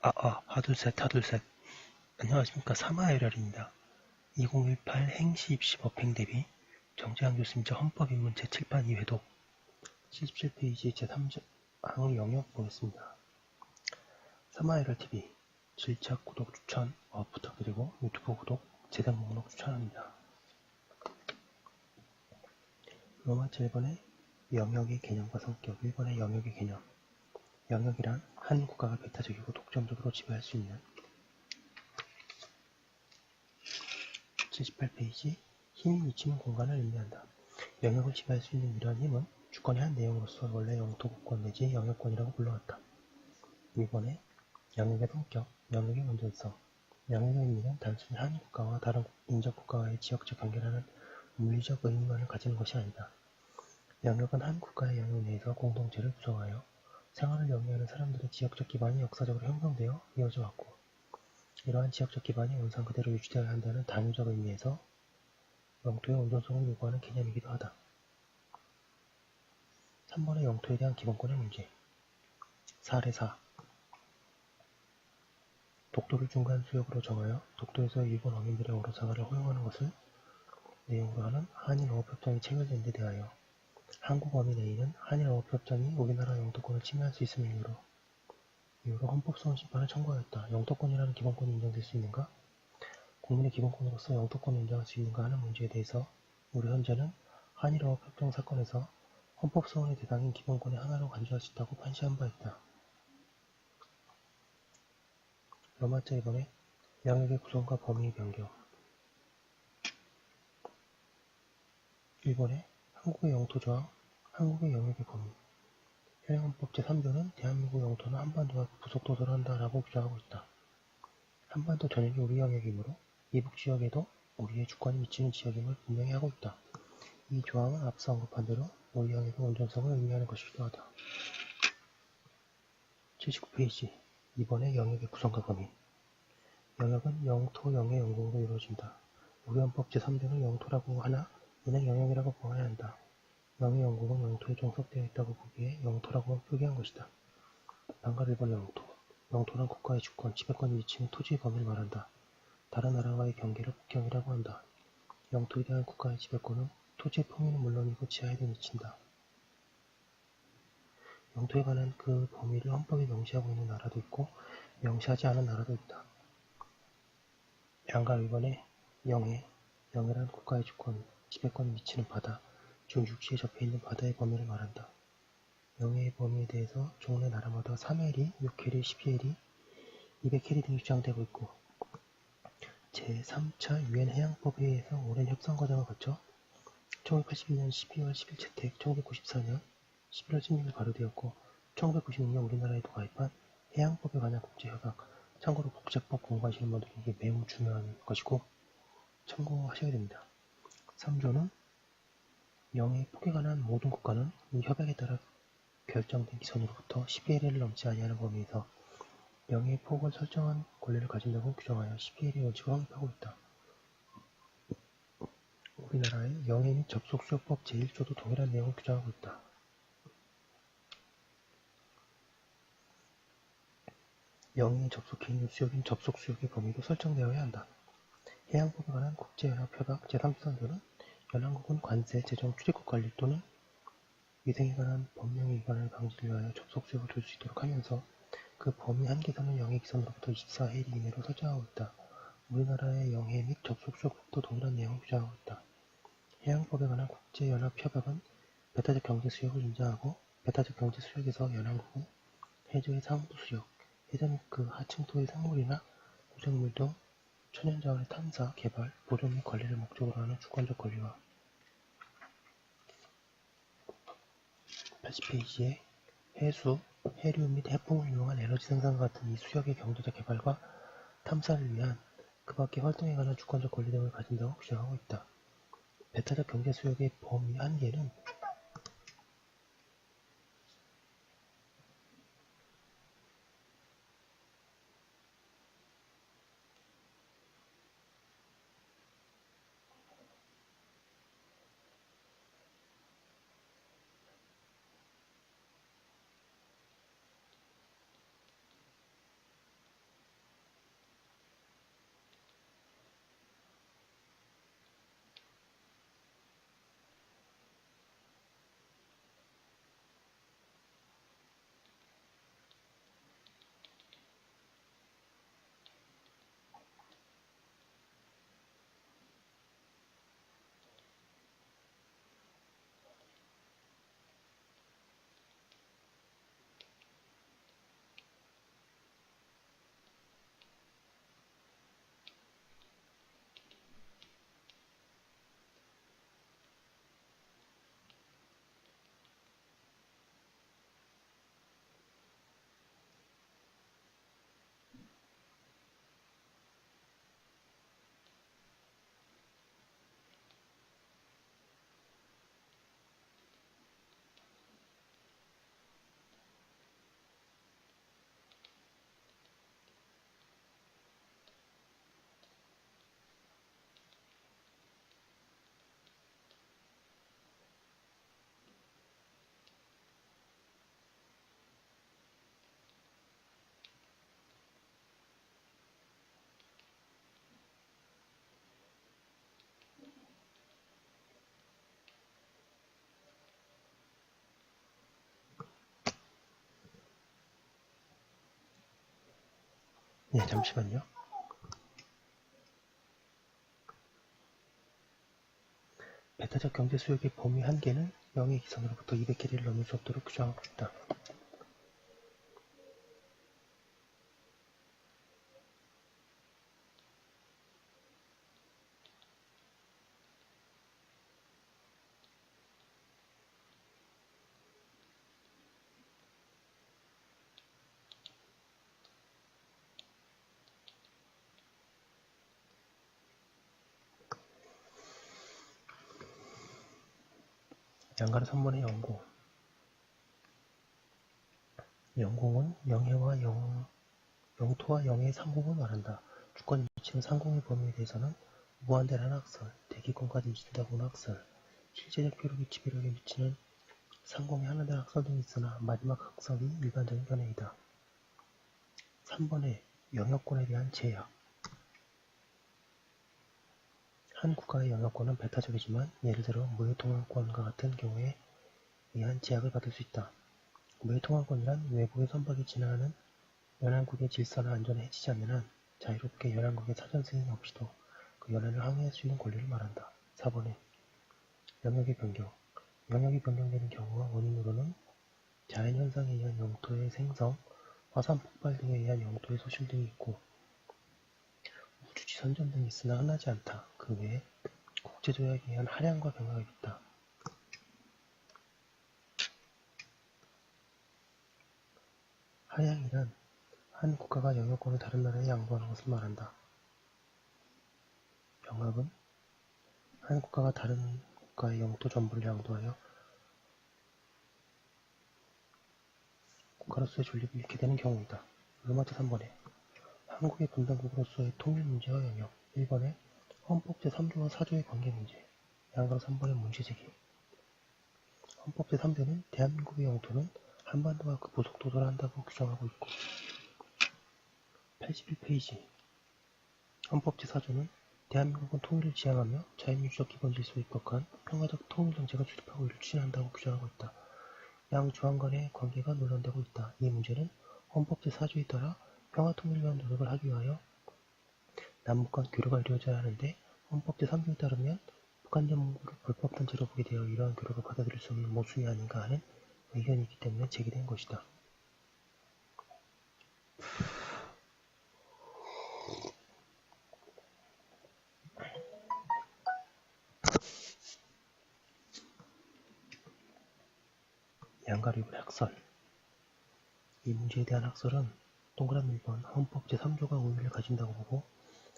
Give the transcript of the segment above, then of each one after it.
하둘셋, 하둘셋. 안녕하십니까. 사마이럴입니다. 2018 행시 입시 법행 대비 정재환 교수님 헌법입문 제7판 2회독 77페이지 제3항 영역 보겠습니다. 사마이럴TV 질책, 구독, 추천 부탁드리고 유튜브 구독, 재생 목록 추천합니다. 로마자 1번의 영역의 개념과 성격. 1번의 영역의 개념. 영역이란 한 국가가 배타적이고 독점적으로 지배할 수 있는 78페이지 힘이 미치는 공간을 의미한다. 영역을 지배할 수 있는 이러한 힘은 주권의 한 내용으로서 원래 영토국권 내지 영역권이라고 불러왔다. 2번에 영역의 성격, 영역의 원전성. 영역의 의미는 단순히 한 국가와 다른 인접 국가와의 지역적 관계라는 물리적 의미만을 가지는 것이 아니다. 영역은 한 국가의 영역 내에서 공동체를 구성하여 생활을 영위하는 사람들의 지역적 기반이 역사적으로 형성되어 이어져 왔고, 이러한 지역적 기반이 원상 그대로 유지되어야 한다는 당위적 의미에서 영토의 온전성을 요구하는 개념이기도 하다. 3번의 영토에 대한 기본권의 문제. 사례 4. 독도를 중간 수역으로 정하여 독도에서 일본 어민들의 어로사가를 허용하는 것을 내용으로 하는 한일어업협정이 체결된 데 대하여 한국 어민 A는 한일어업협정이 우리나라 영토권을 침해할 수 있음을 이유로 헌법소원심판을 청구하였다. 영토권이라는 기본권이 인정될 수 있는가? 국민의 기본권으로서 영토권을 인정할 수 있는가 하는 문제에 대해서 우리 헌재는 한일어업협정 사건에서 헌법소원의 대상인 기본권의 하나로 간주할 수 있다고 판시한 바 있다. 로마자 2번에 영역의 구성과 범위의 변경. 1번에 한국의 영토조항, 한국의 영역의 범위. 현행헌법 제3조는 대한민국 영토는 한반도와 부속도서를 한다라고 규정하고 있다. 한반도 전역이 우리 영역이므로 이북지역에도 우리의 주권이 미치는 지역임을 분명히 하고 있다. 이 조항은 앞서 언급한 대로 우리 영역의 온전성을 의미하는 것이기도 하다. 79페이지 2번의 영역의 구성과 범위. 영역은 영토, 영해, 영국으로 이루어진다. 우리 헌법 제3조는 영토라고 하나 이는 영역이라고 보아야 한다. 영해, 영국은 영토에 종속되어 있다고 보기에 영토라고 표기한 것이다. 방가 1번의 영토. 영토는 국가의 주권, 지배권이 미치는 토지의 범위를 말한다. 다른 나라와의 경계를 국경이라고 한다. 영토에 대한 국가의 지배권은 토지의 평면은 물론이고 지하에도 미친다. 영토에 관한 그 범위를 헌법에 명시하고 있는 나라도 있고 명시하지 않은 나라도 있다. 양가 1번에 영해, 영해란 국가의 주권, 지배권이 미치는 바다, 즉 육지에 접해있는 바다의 범위를 말한다. 영해의 범위에 대해서 종래 나라마다 3해리, 6해리, 12해리, 200해리 등이 주장되고 있고 제3차 유엔 해양법에 의해서 오랜 협상 과정을 거쳐 1982년 12월 10일 채택, 1994년 11월 16일 발효되었고 1996년 우리나라에도 가입한 해양법에 관한 국제협약, 참고로 국제법 공부하시는 분들이 이게 매우 중요한 것이고 참고하셔야 됩니다. 3조는 영해 폭에 관한 모든 국가는 이 협약에 따라 결정된 기선으로부터 12해리를 넘지 아니하는 범위에서 영해의 폭을 설정한 권리를 가진다고 규정하여 12해리 원칙을 확립하고 있다. 우리나라의 영해 및 접속수역법 제1조도 동일한 내용을 규정하고 있다. 영해에 접속해 있는 수역인 접속수역의 범위도 설정되어야 한다. 해양법에 관한 국제연합협약 제3선조는 연합국은 관세, 재정, 출입국 관리 또는 위생에 관한 법령 위반을 방지를 위하여 접속수역을 둘 수 있도록 하면서 그 범위 한계선을 영해 기선으로부터 24해리 이내로 설정하고 있다. 우리나라의 영해 및 접속수역법도 동일한 내용을 규정하고 있다. 해양법에 관한 국제연합협약은 배타적 경제수역을 인정하고 배타적 경제수역에서 연합국은 해저의 상부수역, 해저 및 그 하층토의 생물이나 구생물 등 천연자원의 탐사, 개발, 보존 및 관리를 목적으로 하는 주권적 권리와 80페이지에 해수, 해류 및 해풍을 이용한 에너지 생산과 같은 이 수역의 경제적 개발과 탐사를 위한 그 밖의 활동에 관한 주권적 권리 등을 가진다고 규정하고 있다. 배타적 경제수역의 범위 한계는 예, 잠시만요. 베타적 경제 수역의 범위 한계는 0의 기선으로부터 200캐리를 넘을 수 없도록 규정하고 있다. 양가로 3번의 영공. 영공은 영토와 영의 상공을 말한다. 주권이 미치는 상공의 범위에 대해서는 무한대란 학설, 대기권까지 미친다고는 학설, 실제적 표력이 지배력에 미치는 상공의 하나된 학설 등이 있으나 마지막 학설이 일반적인 견해이다. 3번의 영역권에 대한 제약. 한 국가의 영역권은 배타적이지만 예를 들어 무해통항권과 같은 경우에 의한 제약을 받을 수 있다. 무해통항권이란 외부의 선박이 지나가는 연안국의 질서나 안전에 해치지 않는 한 자유롭게 연안국의 사전 승인 없이도 그 연안을 항해할 수 있는 권리를 말한다. 4번에 영역의 변경. 영역이 변경되는 경우와 원인으로는 자연현상에 의한 영토의 생성, 화산 폭발 등에 의한 영토의 소실 등이 있고 우주지 선전 등이 있으나 흔하지 않다. 그 외에 국제조약에 의한 할양과 병합이 있다. 할양이란 한 국가가 영역권을 다른 나라에 양도하는 것을 말한다. 병합은 한 국가가 다른 국가의 영토 전부를 양도하여 국가로서의 존립을 잃게 되는 경우이다. 로마트 3번에 한국의 분단국으로서의 통일 문제와 영역. 1번에 헌법 제3조와 4조의 관계 문제. 양가로 3번의 문제제기. 헌법 제3조는 대한민국의 영토는 한반도와 그 부속도서를 한다고 규정하고 있고 81페이지 헌법 제4조는 대한민국은 통일을 지향하며 자유민주적 기본질서에 입각한 평화적 통일정책을 수립하고 이를 추진한다고 규정하고 있다. 양 조항 간의 관계가 논란되고 있다. 이 문제는 헌법 제4조에 따라 평화통일을 위한 노력을 하기 위하여 남북 간 교류가 이루어져야 하는데 헌법 제3조에 따르면 북한 정부를 불법단체로 보게 되어 이러한 교류가 받아들일 수 없는 모순이 아닌가 하는 의견이 있기 때문에 제기된 것이다. 양가류의 학설. 이 문제에 대한 학설은 동그라미 1번 헌법 제3조가 우위를 가진다고 보고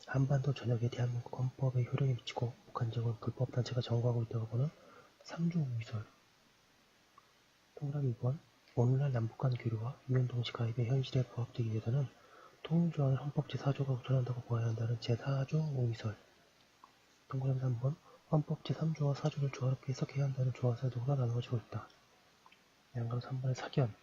한반도 전역에 대한민국 헌법의 효력이 미치고 북한 지역은 불법단체가 점거하고 있다고 보는 3조 우위설. 동그라미 2번 오늘날 남북 간 교류와 유엔동시 가입의 현실에 부합되기 위해서는 통일조항을 헌법 제4조가 우선한다고 보아야 한다는 제4조 우위설. 동그라미 3번 헌법 제3조와 4조를 조화롭게 해석해야 한다는 조화설도가 나누어지고 있다. 양가로 3번의 사견.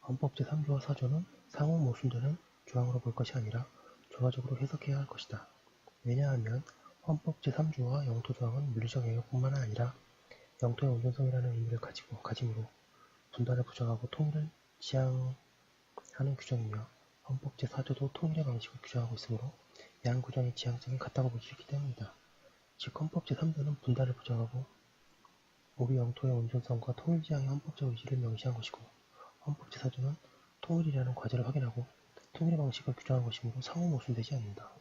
헌법 제3조와 4조는 상호 모순되는 조항으로 볼 것이 아니라 조화적으로 해석해야 할 것이다. 왜냐하면 헌법 제3조와 영토조항은 물리적 영역뿐만 아니라 영토의 온전성이라는 의미를 가지므로 분단을 부정하고 통일을 지향하는 규정이며 헌법 제4조도 통일의 방식을 규정하고 있으므로 양 규정의 지향점이 같다고 볼 수 있기 때문이다. 즉 헌법 제3조는 분단을 부정하고 우리 영토의 온전성과 통일지향의 헌법적 의지를 명시한 것이고 헌법 제4조는 통일이라는 과제를 확인하고 통일의 방식을 규정한 것이므로 상호 모순되지 않는다.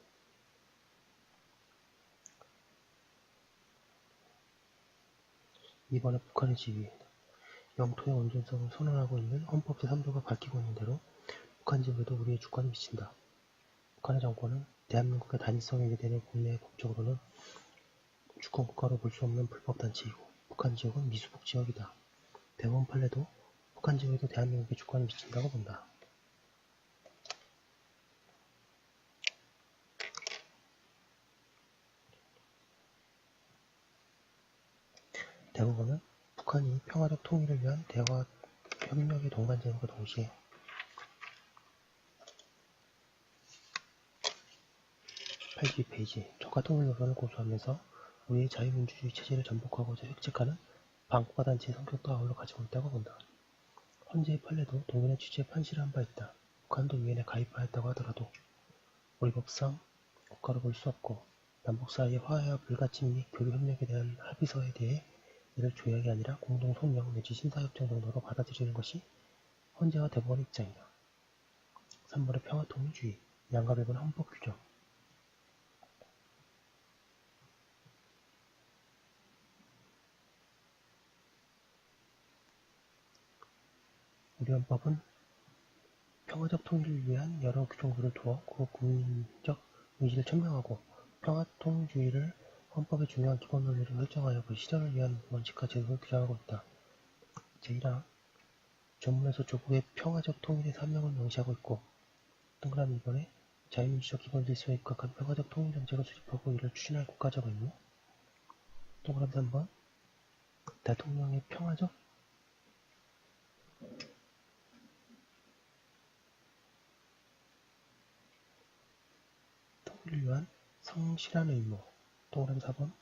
이번에 북한의 지위. 영토의 온전성을 선언하고 있는 헌법 제3조가 밝히고 있는 대로 북한 지역에도 우리의 주권이 미친다. 북한의 정권은 대한민국의 단일성에 위배되는 국내 법적으로는 주권국가로 볼 수 없는 불법단체이고 북한 지역은 미수복 지역이다. 대법원 판례도 북한 지역에도 대한민국의 주권이 미친다고 본다. 대법원은 북한이 평화적 통일을 위한 대화 협력의 동반자임과 동시에 82페이지 저가통일 노선을 고수하면서 우리의 자유민주주의 체제를 전복하고자 획책하는 반국가 단체의 성격도 아울러 가지고 있다고 본다. 헌재의 판례도 동일한 취지의 판시를 한 바 있다. 북한도 유엔에 가입하였다고 하더라도 우리 법상 국가로 볼 수 없고 남북 사이의 화해와 불가침 및 교류협력에 대한 합의서에 대해 이를 조약이 아니라 공동성명 내지 신사협정 정도로 받아들이는 것이 헌재와 대법원의 입장이다. 3번의 평화통일주의, 양가 배분 헌법 규정. 우리 헌법은 평화적 통일을 위한 여러 규정들을 두어 그 국민적 의지를 천명하고 평화통일주의를 헌법의 중요한 기본 논리로 설정하여 그 실현을 위한 원칙과 제도를 규정하고 있다. 제1항 전문에서 조국의 평화적 통일의 사명을 명시하고 있고 동그라미 2번에 자유민주적 기본 질서에 입각한 평화적 통일 정책을 수립하고 이를 추진할 국가적 의무. 동그라미 3번 대통령의 평화적 통일을 위한 성실한 의무. 동그라미 4번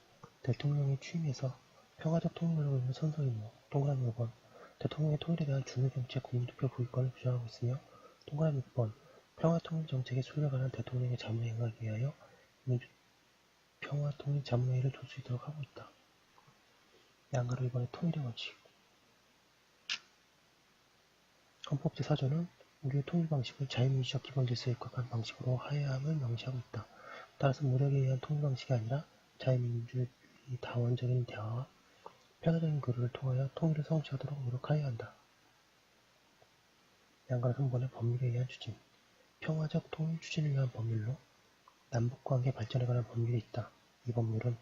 대통령의 취임에서 평화적 통일을 위한 선서 의무. 동그라미 5번 대통령의 통일에 대한 중요정책 국민투표 부의권을 규정하고 있으며 동그라미 6번 평화통일 정책의 수립에 관한 대통령의 자문에 응하기 위하여 민주평화통일 자문회의를 둘 수 있도록 하고 있다. 양가로 2번의 통일의 원칙. 헌법 제4조는 우리의 통일 방식을 자유민주적 기본 질서에 입각한 방식으로 하야함을 명시하고 있다. 따라서 무력에 의한 통일 방식이 아니라 자유민주주의 다원적인 대화와 평화적인 교류를 통하여 통일을 성취하도록 노력하여야 한다. 양가 3번의 법률에 의한 추진. 평화적 통일 추진을 위한 법률로 남북관계 발전에 관한 법률이 있다. 이 법률은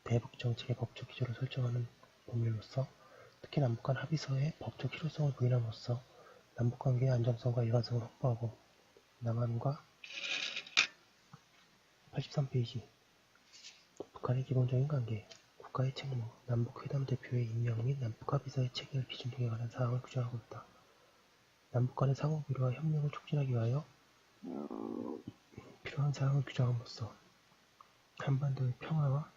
대북정책의 법적 기조를 설정하는 법률로서 특히 남북간 합의서의 법적 실효성을 부인함으로써 남북관계의 안정성과 일관성을 확보하고 남한과 83페이지 북한의 기본적인 관계, 국가의 책무, 남북회담 대표의 임명 및 남북합의서의 체결 기준 등에 관한 사항을 규정하고 있다. 남북 간의 상호 교류와 협력을 촉진하기 위하여 필요한 사항을 규정함으로써 한반도의 평화와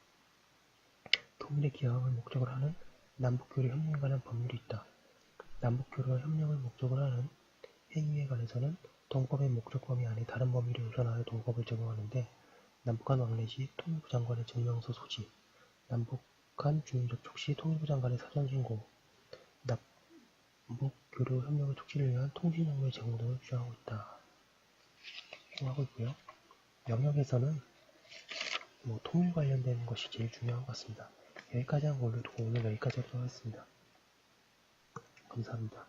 통일에 기여함을 목적으로 하는 남북교류 협력에 관한 법률이 있다. 남북교류와 협력을 목적으로 하는 행위에 관해서는 동법의 목적 범위 안에 다른 범위를 우선하여 동법을 적용하는데 남북한 왕래 시 통일부 장관의 증명서 소지, 남북한 주민 접촉 시 통일부 장관의 사전 신고, 남북교류 협력을 촉진을 위한 통신정보의 제공 등을 규정하고 있다. 하고 있고요. 영역에서는 통일 관련된 것이 제일 중요한 것 같습니다. 여기까지 한 걸로 두고 오늘 여기까지 하도록 하겠습니다. 감사합니다.